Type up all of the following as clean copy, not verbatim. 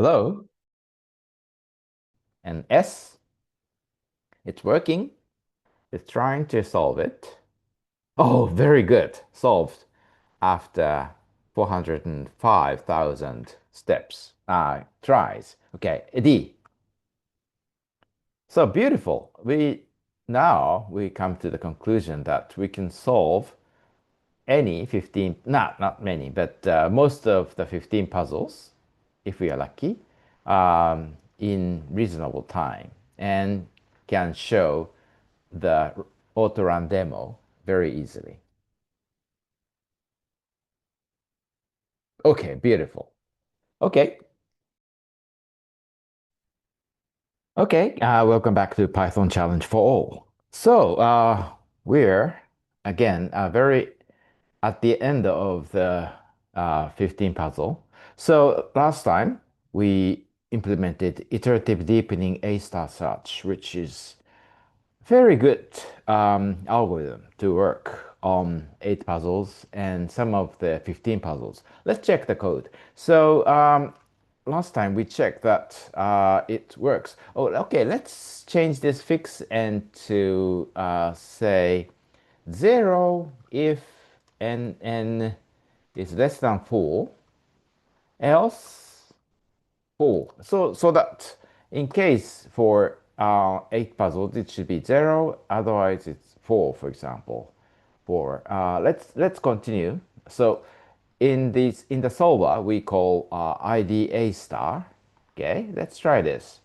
Hello, and S, it's working. It's trying to solve it. Oh, very good. Solved after 405,000 steps, tries. Okay, D. So beautiful. We come to the conclusion that we can solve any 15, not many, but most of the 15 puzzles, if we are lucky, in reasonable time and can show the auto run demo very easily. Okay, beautiful. Okay, okay. Welcome back to Python Challenge for All. So we're again very at the end of the 15 puzzle. So last time we implemented iterative deepening A star search, which is very good algorithm to work on 8 puzzles and some of the 15 puzzles. Let's check the code. So last time we checked that it works. Oh, okay, let's change this fix and to say 0 if n is less than 4, else 4. So that in case for 8 puzzles, it should be 0, otherwise it's 4, for example. 4. Let's continue. So in the solver, we call ID A star. Okay, let's try this.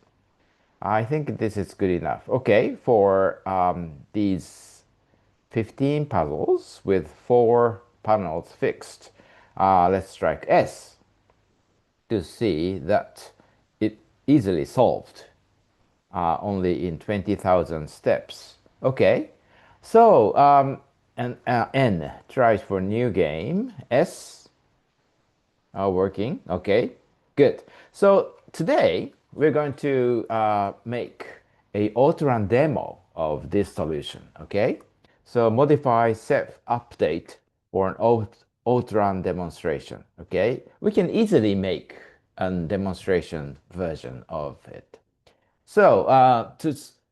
I think this is good enough. Okay, for these 15 puzzles with 4 panels fixed, let's strike S to see that it easily solved only in 20,000 steps. Okay, so and N tries for new game. S working. Okay, good. So today we're going to make a auto-run demo of this solution. Okay, so modify self update for an auto-run demonstration. Okay, we can easily make a demonstration version of it. So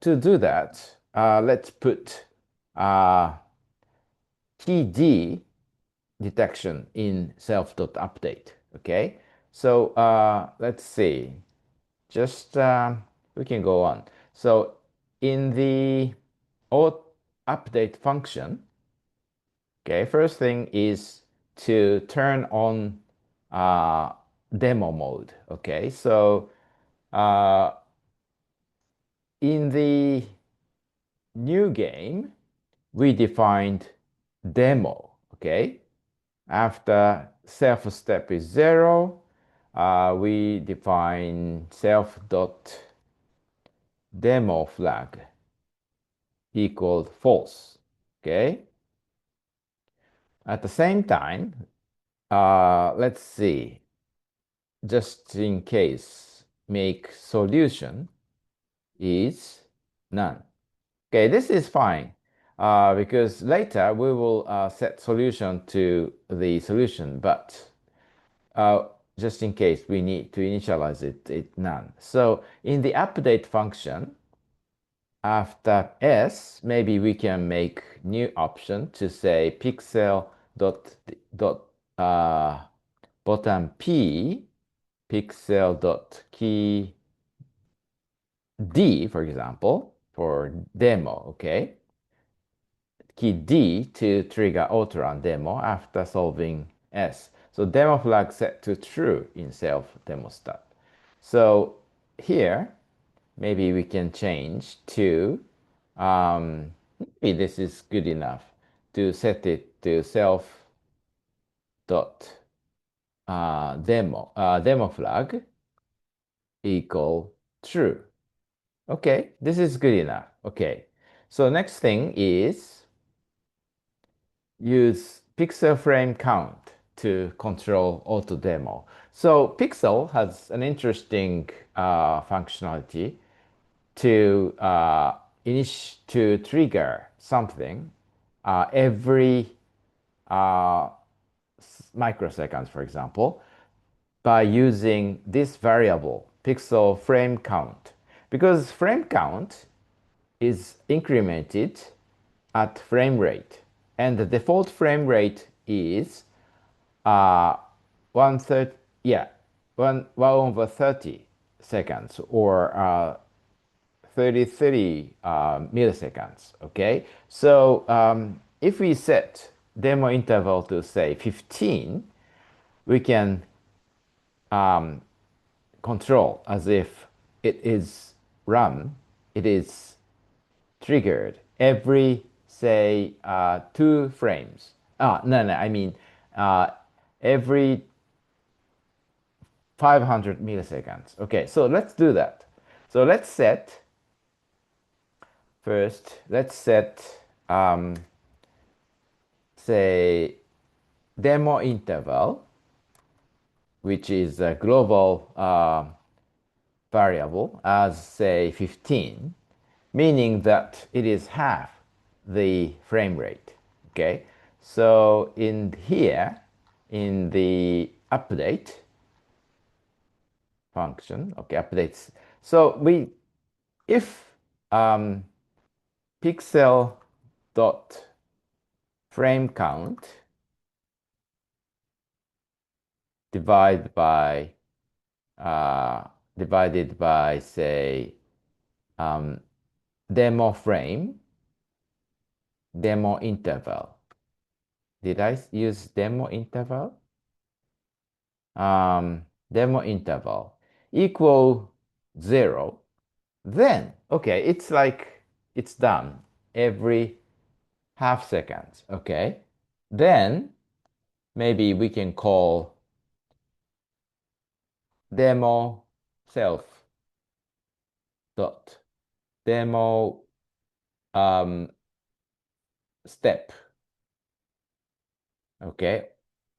to do that, let's put uh, key D detection in self.update. Okay, so let's see. Just we can go on. So in the update function, okay, first thing is to turn on uh, demo mode. Okay, so uh, in the new game, we defined demo. Okay, after self step is 0, we define self dot demo flag equals false. Okay. At the same time, let's see, just in case, make solution is none. Okay, this is fine because later we will set solution to the solution, but uh, just in case we need to initialize it none. So in the update function, after S, maybe we can make new option to say pixel dot button P, pixel dot key D, for example, for demo. Okay, key D to trigger auto-run demo after solving S. So demo flag set to true in self demo stat. So here, maybe we can change to, maybe this is good enough to set it to self dot demo flag equal true. Okay, this is good enough. Okay, so next thing is use pixel frame count to control auto demo. So Pixel has an interesting functionality to to trigger something every microseconds, for example. by using this variable, pixel frame count. Because frame count is incremented at frame rate. And the default frame rate is 1/3, yeah, 1 over 30 seconds or 33 milliseconds. Okay, so if we set demo interval to say 15, we can control as if it is run, it is triggered every say 2 frames. No, I mean uh, every 500 milliseconds. Okay, so let's do that. So let's set first, let's set say demo interval, which is a global variable, as say 15, meaning that it is half the frame rate. Okay, so in here, in the update function, okay, updates. So if pixel dot frame count divide by divided by say um, demo frame, demo interval. Did I use demo interval? Demo interval equal 0. Then, okay, it's like it's done every half seconds. Okay, then maybe we can call demo self dot demo um, step. Okay,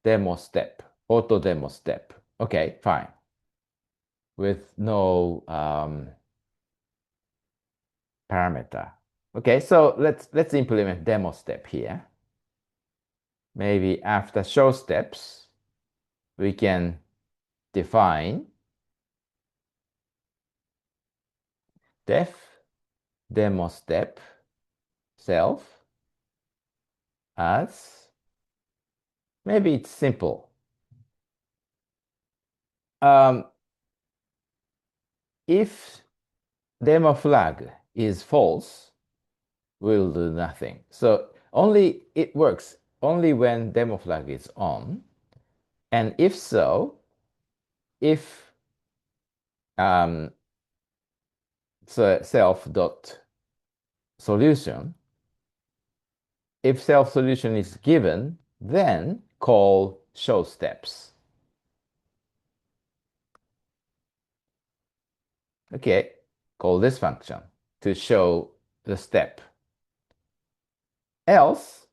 demo step, auto demo step. Okay, fine. With no parameter. Okay, so let's implement demo step here. Maybe after show steps, we can define def demo step self as maybe it's simple. Um, if demo flag is false, we'll do nothing. So only it works only when demo flag is on. And if so, if so self dot solution, if self solution is given, then call show steps. Okay, call this function to show the step. Else,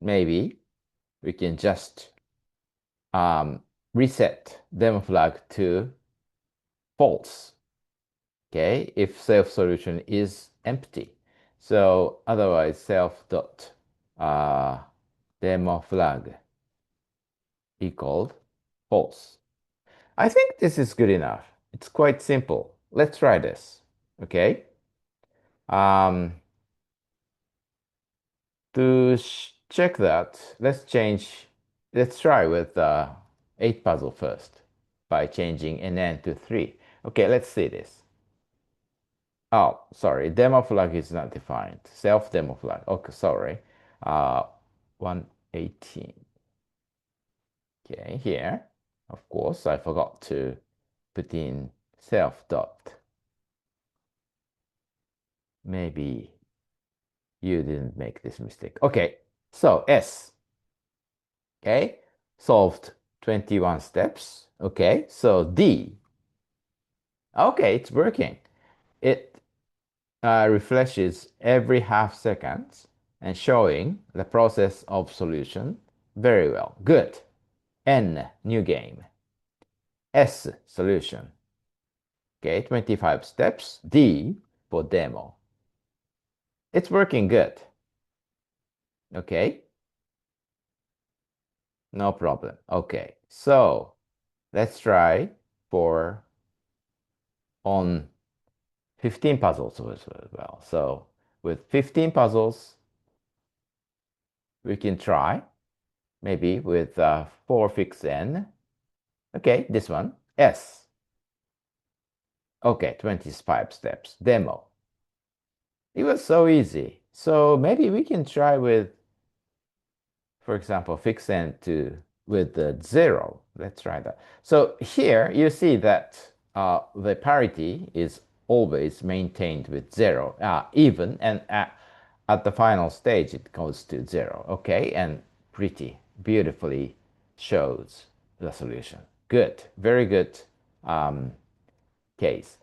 maybe we can just reset demo flag to false. Okay, if self solution is empty. So otherwise self dot demo flag equaled false. I think this is good enough. It's quite simple. Let's try this. Okay. Um, to check that, let's try with 8 puzzle first by changing NN to 3. Okay, let's see this. Oh, sorry, demo flag is not defined. Self demo flag. Okay, sorry. 118. Okay, here, of course, I forgot to put in self dot. Maybe you didn't make this mistake. Okay, so S. Okay, solved 21 steps. Okay, so D. Okay, it's working. It refreshes every half second and showing the process of solution very well. Good. N, new game. S, solution. Okay, 25 steps. D for demo. It's working good. Okay, no problem. Okay, So let's try for on 15 puzzles as well. So with 15 puzzles, we can try maybe with 4 fix n. Okay, this one, S. Okay, 25 steps. Demo. It was so easy. So maybe we can try with, for example, fix n to with the 0. Let's try that. So here you see that the parity is always maintained with 0, even, and at the final stage it goes to 0. Okay, and pretty beautifully shows the solution. Good, very good um, case.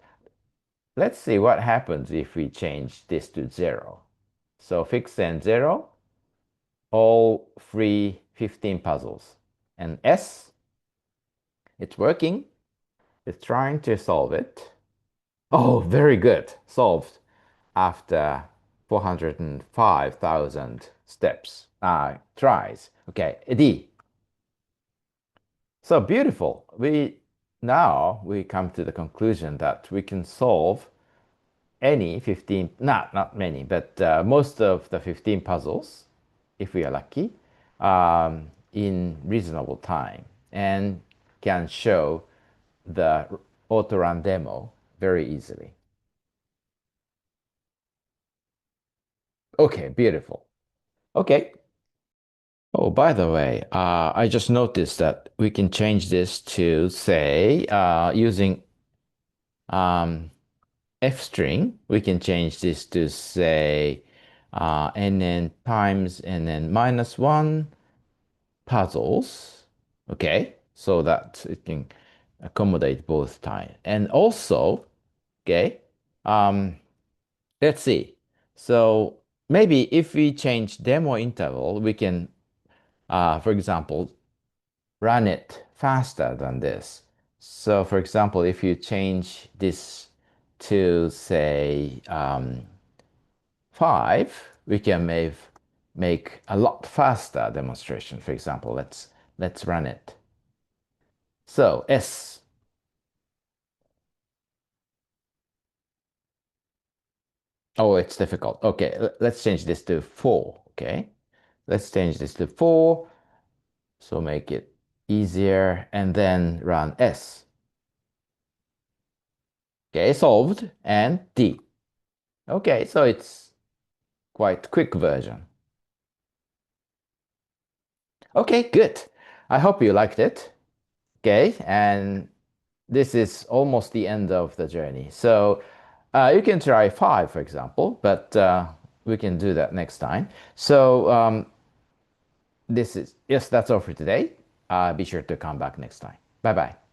Let's see what happens if we change this to 0. So fix n 0, all free 15 puzzles. And S, it's working. It's trying to solve it. Oh, very good. Solved after 405,000 steps, tries. Okay, D. So beautiful. Now we come to the conclusion that we can solve any 15, not many, but most of the 15 puzzles, if we are lucky, in reasonable time and can show the auto run demo very easily. Okay, beautiful. Okay. Oh, by the way, I just noticed that we can change this to say using um, F string, we can change this to say nn times nn minus 1 puzzles. Okay, so that it can accommodate both time. And also, okay, um, let's see. So maybe if we change demo interval, we can, for example, run it faster than this. So for example, if you change this to say 5, we can make a lot faster demonstration. For example, let's run it. So S. Oh, it's difficult. Okay, let's change this to 4. Okay, let's change this to 4. So make it easier and then run S. Okay, solved and D. Okay, so it's quite quick version. Okay, good. I hope you liked it. Okay, and this is almost the end of the journey. So you can try 5, for example, but we can do that next time. So yes, that's all for today. Be sure to come back next time. Bye bye.